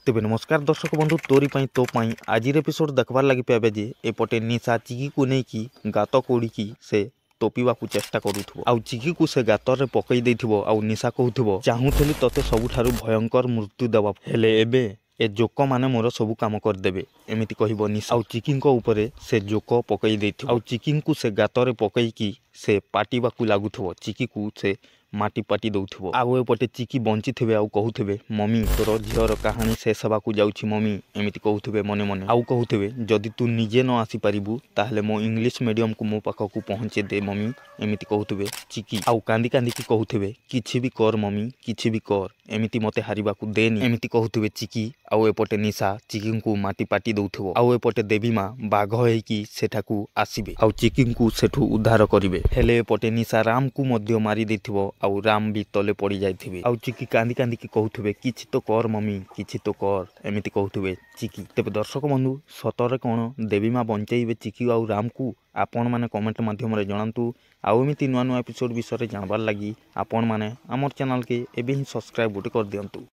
तेबे नमस्कार दर्शक बंधु तोरी तो आज एपिसोड देखबार लगी पाबे जे एपटे निशा चिकी को नहीं कि गात कोड़ी से टोपीवा को चेष्टा करूथबो आउ चिकी को से गातर रे पकई देथिबो आउ निशा कहूथबो चाहूथली तते सबुठारु भयंकर मृत्यु देबा हेले एबे ए जोक माने मोर सबु काम कर देबे एमिति कहिबो निशा आउ चिकी को ऊपर से जोक पकई देथिबो आउ चिकी को से गातर पकई की से पाटीबा को लागुथबो चिकी को से माटी पाटी दौथबो आउ एपटे चिकी बंची थे आउ कहूथे मम्मी तोर झीर कहानी शेष हवा जाऊँगी मम्मी एमती कहूथे मने मने आउ कहूथे जदि तू निजे न आसी पारिबु ताहले मो इंग्लिश मीडियम को मो पाखक पहुँचे दे मम्मी एमती कहूथे चिकी आउ कांदी कांदी की कहूथे किछि भी कर मम्मी किछि भी कर एमती मते हारिबा को देनी एमती कहूथे चिकी आउ एपटे निशा चिकी को माटी पाटी दौथबो आउ एपटे देवी माँ बाघ होइकी सेठाकू आसीबे आउ चिकी को सेठू उद्धार करिवे हेले एपटे निशा राम को मध्य मारी देथिबो आउ राम भी तले पड़ी जाइथिबे आउ चिकी कांदी कांदी की कहूथे किछि तो कर मम्मी किछि तो कर एमिति कहूथे चिकी तेबे दर्शक बंधु सतरे कोन देवी माँ बंचैबे चिकी आउ राम को आपण माने कमेंट माध्यम रे जणांतु आउ एमिति नुआ नुआ एपिसोड विषय जानबार लगी आपण माने हमर चैनल के एबे ही सब्सक्राइब गोटे कर दियंतु।